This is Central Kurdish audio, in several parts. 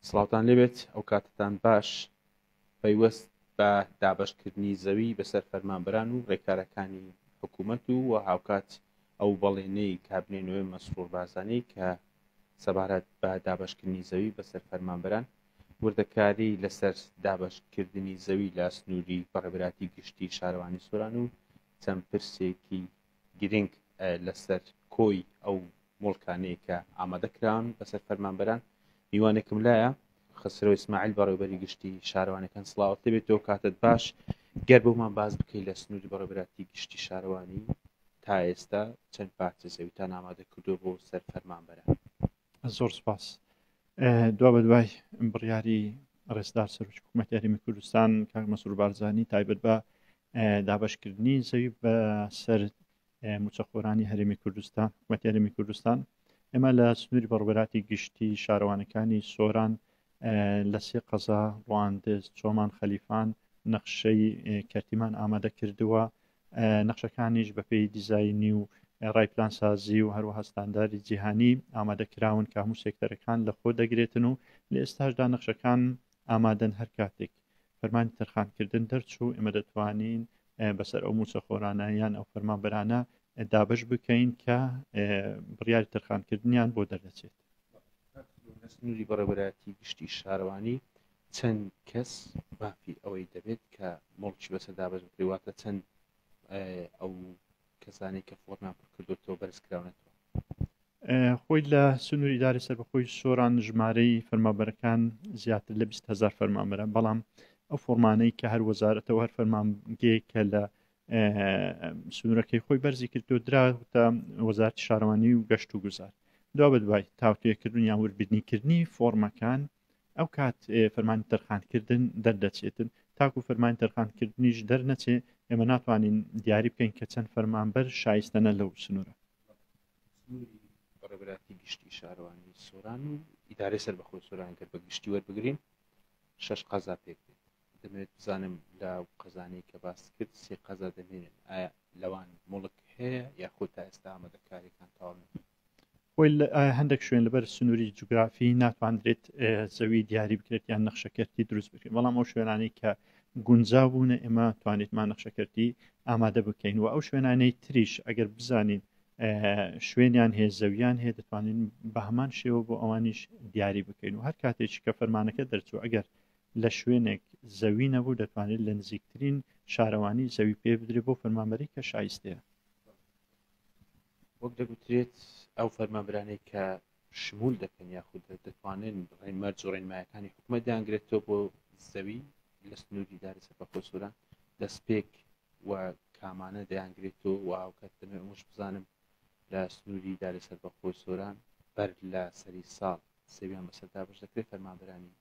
سڵاوتان لێبێت ئەو کاتتان باش پەیوەست بە دابەشکردنی زەوی بەسەر فەرمانبەران و ڕێکارەکانی حکوومەت و هاوکات ئەو بەڵێنەی کابینەوەی مەسرور بارزانانی کە سەبارەت بە دابەشکردنی زەوی بەسەر فەرمانبەران وردەکاری لەسەر دابەشکردنی زەوی لە سنووری بەڕێوەبەراتی گشتی شارەوانی سۆران و چەند پرسێکی گرنگ لەسەر کۆی ئەو مڵکانەیە کە ئامادەکراون بەسەر فەرمانبەران میوانێکم لایە خسرەوە ئیسماعیل بەڕێوەبەری گشتی شارەوانەکان سڵاوت دەبێتەوە کاتت باش گەر بۆمان باز بکەیت لە سنووری بەڕێوەبەراتی گشتی شارەوانی تا ئێستا چەند پارچە زەویتان ئامادە کردووە بۆ سەر فەرمانبەران. زۆر سپاس. دوا بە دوای بڕیاری ڕێزدار سەرۆکی حکوومەتی هەرێمی کوردستان کاک مەسرور بارزانی تایبەت بە دابەشکردنی زەوی بە سەر موچەخۆرانی هەرێمی کوردستان حکوومەتی هەرێمی کوردستان ئێمە لە سنووری بەڕێوەبەراتی گشتی شارەوانەکانی سۆران لە سێ قەزا ڕواندز چۆمان خەلیفان نەخشەی کەرتیمان ئامادە کردووە نەخشەکانیش بەپێی دیزاینی و ڕایپلانسازی و هەروەها ستانداردی جیهانی ئامادەکراون کە هەموو سێکتەرەکان لە خۆ دەگرێتن و لە ئێستاشدا نەخشەکان ئامادەن هەر کاتێک فەرمانی تەرخانکردن دەرچوو ئێمە دەتوانین بەسەر ئەو موچەخۆرانە یان ئەو فەرمانبەرانە دابش بکەین کە بڕیاری تەرخانکردنیان بۆ دەردەچێت. سنووری بەڕێوەبەراتی گشتی شارەوانی چەند کەس بافی ئەوەی دەبێت کە مڵکی بەسەر دابش بکرێواتە چەند ئەو کەسانی کە فۆرمان کردوتەوە بەرزکراونەتەوە. خۆی لە سنووری داری سەربەخۆی سۆران ژمارەی فەرمانبەرەکان زیاتر لە 20,000 فەرمانبەرە، بەڵام ئەو فۆرمانەی کە هەر وەزارەتەوە هەر فەرمانگەی کە لە سنوورەکەی خۆی بەرزی کردو دراوتە وەزارەتی شارەوانی و گەشت و گوزار. دوا بە دوای تاوتوێکردن یان وربردنیکردنی فۆرمەکان ئەو کات فەرمانی تەرخانکردن دەردەچێتن تاکو فەرمانی تەرخانکردنیش دەرنەچێ ئێمە ناتوانین دیاری بکەین کە چەند فەرمانبەر شایستەنە لەو سنوورە. بەڕێوەبەراتی گشتی شارەوانی سۆران و ئیدارەی سەربەخۆی سۆران کە بە گشتی وەربگرین 6 قەزا پێک بێت. دەمەوێت بزانم لە قەزانەی کە باس کرد 3 قەزا دەمێنن ئایا لەوان مڵک هەیە یاخود تا ئێستا ئامادەکاریەکان تەواو نەبوون؟ خۆی هەندێک شوێن لەبەر سنووری جوگرافی ناتوانرێت زەوی دیاری بکرێت یان نەخشەکەرتی دروست بکرێت، بەڵام ئەو شوێنانەی کە گونجاو بوونە ئێمە توانێتمان نەخشەکەرتی ئامادە بکەین و ئەو شوێنانەی تریش ئەگەر بزانین شوێنیان هەیە زەویان هەیە دەتوانین بە هەمان شێوە بۆ ئەوانیش دیاری بکەین و هەر کاتێکی کە فەرمانەکە دەرچوو ئەگەر لە شوێنێک زەوی نەبوو دەتوانێت لە نزیکترین شارەوانی زەوی پێ بدرێت بۆ فەرمانبەری کە شایستەیە. وەک دەگوترێت ئەو فەرمانبەرانەی کە شمول دەکەن یاخود دەتوانن ڕێنمەرج و ڕێنمایەکانی حکوومەت دەیانگرێتەوە بۆ زەوی لە سنووری داری سەربەخۆی سۆران دەستپێک و کامانە دەیانگرێتەوە و ئاوکات دەمێ ئەوش بزانم لە سنووری داری سەربەخۆی سۆران بەر لە سەری ساڵ سەویان بەسەر دابش دەکرێت فەرمانبەرانی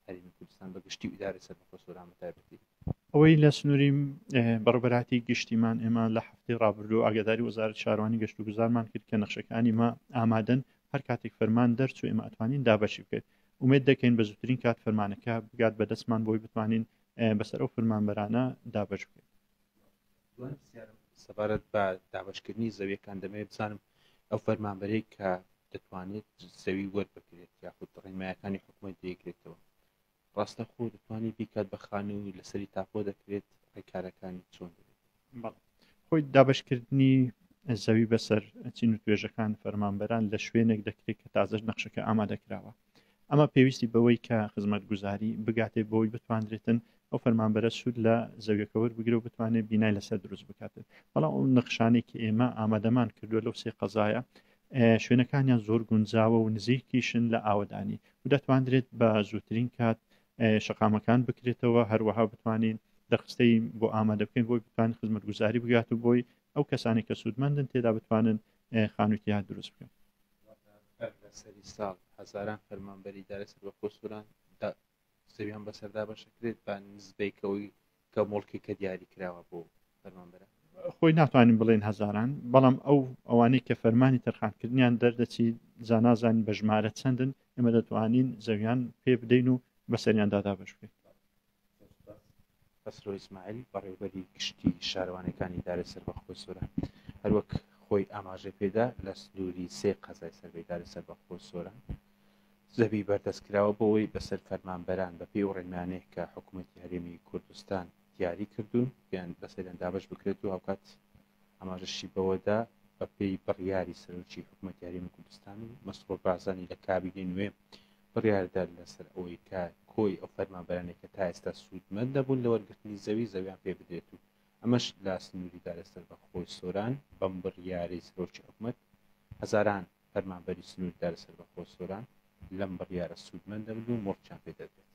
هەرێمی کوردستان بە گشتی و ئیدارەی سەربەخۆی سۆران بەتایبەتی. ئەوەی لە سنووری بەڕێوەبەراتی گشتیمان ئێمە لە هەفتەی ڕابردوو ئاگاداری وەزارەتی شارەوانی گەشت و گوزارمان کرد کە نەخشەکانی مە ئامادەن هەر کاتێک فەرمان دەرچوو ئێمە ئەتوانین دابەشی بکەین. ئومێد دەکەین بە زووترین کات فەرمانەکە بگات بەدەستمان بۆی بتوانین بەسەر ئەو فەرمانبەرانە دابەش بکەین. سەبارەت بە دابەشکردنی زەویەکان دەمەوێت بزانم ئەو فەرمانبەرەی کە دەتوانێت زەوی وەربگرێت یاخود ڕێنمایەکانی حکوومەت دەیەگرێتەوە ڕاستە خۆ دەتوانێت بیکات بە خانووی لەسەری تاپۆ دەکرێت ڕێکارەکانی چۆن دەبێت؟ خۆی دابەشکردنی زەوی بەسەر چین و توێژەکان فەرمانبەران لە شوێنێک دەکرێت کە تازەش نەخشەکە ئامادەکراوە. ئەمە پێویستی بەوەی کە خزمەتگوزاری بگاتێ بۆی بتوانرێتن ئەو فەرمانبەرە سوود لە زەویەکە وەربگرێ و بتوانێت بینای لەسەر دروست بکاتن. بەڵام ئەو نەخشانێکی ئێمە ئامادەمان کردووە لەو سێ قەزایە شوێنەکانیان زۆر گونجاوە و نزیکیشن لە ئاوەدانی و دەتوانرێت بە زووترین کات شەقامەکان بکرێتەوە هەروەها بتوانین دەرخستەی بۆ ئامادە بکەین بۆی بتوانین خزمەتگوزاری بگات و بۆی ئەو کەسانی کە سوودمەندن تێدا بتوانن خانوویان دروست بکەن. سەری ساڵ هەزاران فەرمانبەری ئیدارەی سەربەخۆی سۆران زەویان بەسەردا بەشەکرێت بە نسبەیەکەوەی کە مڵکی کە دیاری کراوە بۆ فەرمانبەرە. خۆی ناتوانین بڵێن هەزاران، بەڵام ئەوانەی کە فەرمانی تەرخانکردنیان دەردەچی زانازانین بە ژمارە چەندن ئێمە دەتوانین زەویان پێ بدەین و بەسەریاندا دابەش بکەین. خسرەوە ئیسماعیل بەڕێوەبەری گشتی شارەوانەکانی ئیدارەی سەربەخۆی سۆران هەروەک خۆی ئاماژەی پێدا لە سنووری 3 قەزای سەربەی ئیدارەی سەربەخۆی سۆران زەوی بەردەستکراوە بۆەوەی بەسەر فەرمانبەران بەپێی و ڕێنمانەیە کە حکوومەتی هەرێمی کوردستان دیاری کردوون بیان بەسەریان دابش بکرێت و هاوکات ئاماژەشی بەوەدا بەپێی بڕیاری سەرۆکی حکوومەتی هەرێمی کوردستان و مەسرۆر بارزانی لە کابینەی نوێ بڕیاردار لەسەر ئەوەی کە کۆی ئەو فەرمانبەرانێک کە تا ئێستا سوودمەند دەبوون لە وەرگرتنی زەویان پێ بدرێت و ئەمەش لە سنووریدا لەسەر بەخۆی سۆران بەم بڕیاری سەرۆکی حکوومەت هەزاران فەرمانبەری سنووریدا لەسەر بەخۆی سۆران لەم بڕیارە سوودمەند دەبن و مۆرچیان پێ دەدرێت